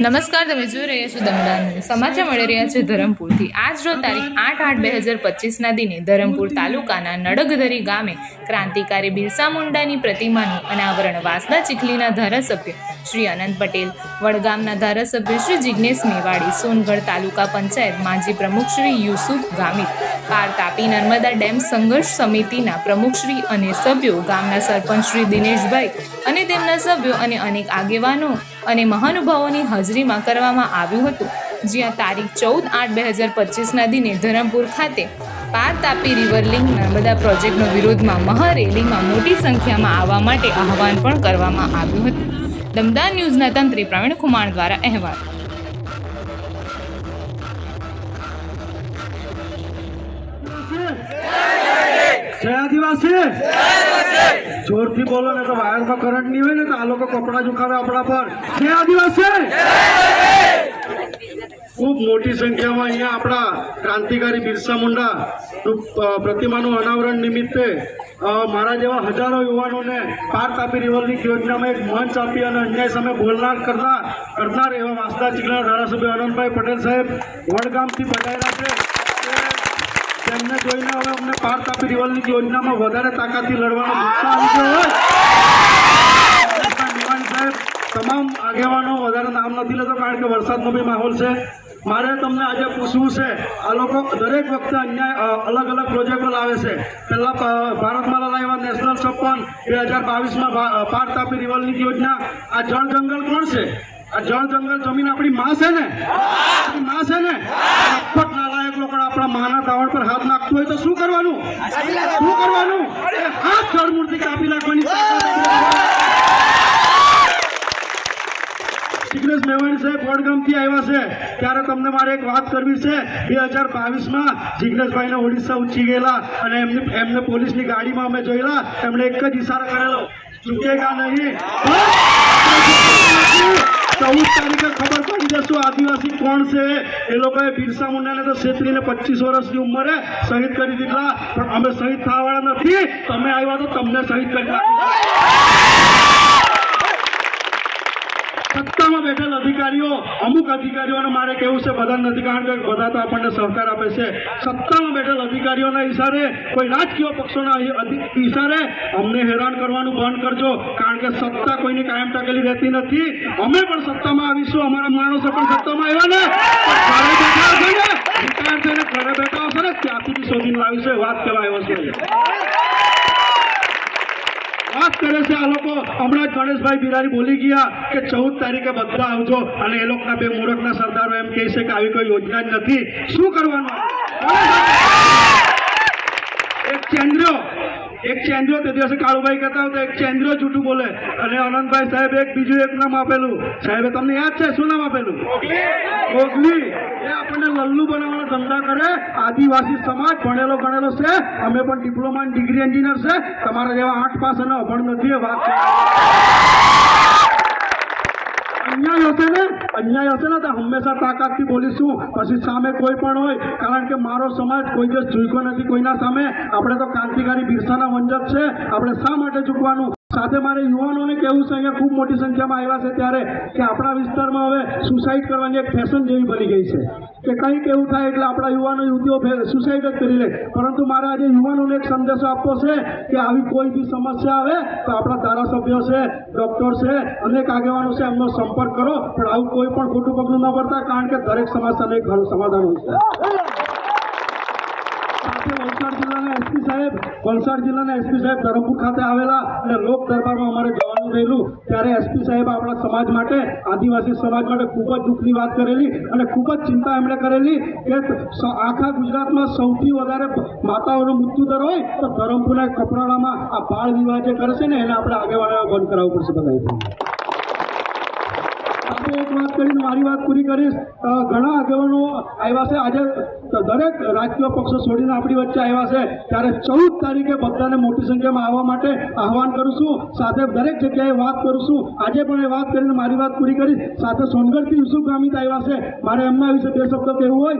નમસ્કાર, તમે જોઈ રહ્યા છો દમદાર ન્યૂઝ. સમાચાર મળી રહ્યા છે ધરમપુરથી. આજ રોજ તારીખ 8/8/2025ના દિને ધરમપુર તાલુકાના નડગધરી ગામે ક્રાંતિકારી બિરસા મુંડાની પ્રતિમાનું અનાવરણ વાંસદા ચીખલીના ધારાસભ્ય શ્રી અનંત પટેલ, વડગામના ધારાસભ્ય શ્રી જિજ્ઞેશ મેવાડી, સોનગઢ તાલુકા પંચાયત માજી પ્રમુખ શ્રી યુસુફ ગામિત, પાર તાપી નર્મદા ડેમ સંઘર્ષ સમિતિના પ્રમુખ શ્રી અને સભ્યો, ગામના સરપંચ શ્રી દિનેશભાઈ અને તેમના સભ્યો અને અનેક આગેવાનો અને મહાનુભાવોની હાજરીમાં કરવામાં આવ્યું હતું. જ્યાં તારીખ 14/8/2025ના દિને ધરમપુર ખાતે પાર તાપી રિવર લિંક નર્મદા પ્રોજેક્ટનો વિરોધમાં મહારેલીમાં મોટી સંખ્યામાં આવવા માટે આહવાન પણ કરવામાં આવ્યું હતું. દમદાર ન્યૂઝના તંત્રી પ્રવીણ ખુમાણ દ્વારા અહેવાલ. આદિવાસી જોરથી બોલો ને તો વાયરમાં કરંટ નહીં હોય ને તો આ લોકો કપડા ઝુકાવે આપણા પર. જય આદિવાસી. ખૂબ મોટી સંખ્યામાં અહીંયા આપણા ક્રાંતિકારી બિરસા મુંડા પ્રતિમાનું અનાવરણ નિમિત્તે મારા જેવા હજારો યુવાનોને પાર તાપી રિવર લિંક યોજનામાં એક મંચ આપી અને અન્યાય સામે બોલનાર કરનાર એવા વાંસદા ચીખલીના ધારાસભ્ય અનંતભાઈ પટેલ સાહેબ વડગામથી પધાર્યા છે. તેમને જોઈને હવે અમને પાર તાપી રિવર લિંક યોજનામાં વધારે તાકાતથી લડવાનો ઉત્સાહ આવ્યો હોય. સાહેબ તમામ આગેવાનો વધારે નામ નથી લેતો કારણ કે વરસાદનો બી માહોલ છે. મારે તમને આજે પૂછવું છે, આ લોકો દરેક વખતે અન્યાય અલગ અલગ પ્રોજેક્ટો લાવે છે. પહેલાં ભારતમાલા લાવ્યા નેશનલ 56, 2022માં પાર તાપી રિવર લિંક યોજના. આ જળ જંગલ કોણ છે? આ જળ જંગલ જમીન આપણી માં છે ને, આપણી માં છે ને. લગભગ નાલાયક લોકો આપણા માના દાવણ પર હાથ નાખતું હોય તો શું કરવાનું? શું કરવાનું? હાથ જળમૂળથી કાપી નાખવાની. જિજ્ઞેશ મેવાડી સાહેબ વડગામથી આવ્યા છે ત્યારે તમને મારે એક વાત કરવી છે. 2022માં જિજ્ઞેશભાઈને ઓડિશા ઉચી ગયેલા અને એમને પોલીસની ગાડીમાં અમે જોયેલા. એમણે એક જ ઇશારો કરેલો, ચૂકેગા નહીં. 14 તારીખે ખબર પડી જશું આદિવાસી કોણ છે. એ લોકોએ બિરસા મુંડાને તો 26 વર્ષની ઉંમરે શહીદ કરી દીધા, પણ અમે શહીદ થવાવાળા નથી. તમે આવ્યા તો તમને શહીદ કરી નાખ્યા. સત્તામાં બેઠેલ અધિકારીઓ, અમુક અધિકારીઓને મારે કહેવું છે, બધા નથી કારણ કે બધા તો આપણને સહકાર આપે છે. સત્તામાં બેઠેલ અધિકારીઓના ઈશારે, કોઈ રાજકીય પક્ષોના ઈશારે અમને હેરાન કરવાનું બંધ કરજો કારણ કે સત્તા કોઈની કાયમ ટકેલી રહેતી નથી. અમે પણ સત્તામાં આવીશું, અમારા માણસો પણ સત્તામાં આવ્યા ને રિટાયર થઈને ઘરે બેઠા હશે ને ત્યાંથી શોધીને લાવીશું. વાત કરવા આવ્યો છે, વાત કરે છે આ લોકો. હમણાં જ ગણેશભાઈ બિરારી બોલી ગયા કે 14 તારીખે બધા આવજો અને એ લોકોના બે મૂર્ખના સરદારો એમ કહે છે કે આવી કોઈ યોજના જ નથી. શું કરવાનું? એક ચેન્દ્રો તે દિવસે કાળુભાઈ કહેતા હતા, એક ચેન્દ્રો જૂઠું બોલે અને અનંતભાઈ સાહેબ બીજું એક નામ આપેલું. સાહેબે તમને યાદ છે શું નામ આપેલું? ઓગલી. એ આપણને લલ્લુ બનાવવાનો ધંધા કરે. આદિવાસી સમાજ ભણેલો ગણેલો છે. અમે પણ ડિપ્લોમા ડિગ્રી એન્જિનિયર છે. તમારા જેવા 8 પાસ અને અભણ નથી. વાત અન્યાય હશે ને તો હંમેશા તાકાતથી બોલીશું. પછી સામે કોઈ પણ હોય, કારણ કે મારો સમાજ કોઈ દિવસ ઝૂક્યો નથી કોઈના સામે. આપણે તો ક્રાંતિકારી બિરસાના વંજક છે. આપણે શા માટે ઝૂકવાનું? સાથે મારે યુવાનોને કહેવું છે, અહીંયા ખૂબ મોટી સંખ્યામાં આવ્યા છે ત્યારે, કે આપણા વિસ્તારમાં હવે સુસાઇડ કરવાની એક ફેશન જેવી બની ગઈ છે કે કંઈક એવું થાય એટલે આપણા યુવાનો યુવતીઓ સુસાઇડ જ કરી લે. પરંતુ મારે આજે યુવાનોને એક સંદેશો આપવો છે કે આવી કોઈ બી સમસ્યા આવે તો આપણા ધારાસભ્યો છે, ડૉક્ટર છે, અનેક આગેવાનો છે, એમનો સંપર્ક કરો. પણ આવું કોઈ પણ ખોટું પગલું ન ભરતા કારણ કે દરેક સમસ્યાનું એક ઘણું સમાધાન હોય છે. વલસાડ જિલ્લાના એસપી સાહેબ ધરમપુર ખાતે આવેલા અને લોક દરબારમાં અમારે જવાનું થયેલું ત્યારે એસપી સાહેબ આપણા સમાજ માટે, આદિવાસી સમાજ માટે ખૂબ જ દુઃખની વાત કરેલી અને ખૂબ જ ચિંતા એમણે કરેલી કે આખા ગુજરાતમાં સૌથી વધારે માતાઓનો મૃત્યુદર હોય તો ધરમપુરના કપરાડામાં આ બાળ વિવાહ જે કરે છે ને એને આપણે આગેવાનો બંધ કરાવવું પડશે. બધા એક વાત કરીને મારી વાત પૂરી કરીશ. ઘણા આગેવાનો આવ્યા છે આજે, દરેક રાજકીય પક્ષો છોડીને આપણી વચ્ચે આવ્યા છે ત્યારે 14 તારીખે બધાને મોટી સંખ્યામાં આવવા માટે આહવાન કરું છું. સાથે દરેક જગ્યાએ વાત કરું છું. આજે પણ એ વાત કરીને મારી વાત પૂરી કરીશ. સાથે સોનગઢથી યુસુફ ગામિત આવ્યા છે. મારે એમના વિશે 2 શબ્દ કહેવું હોય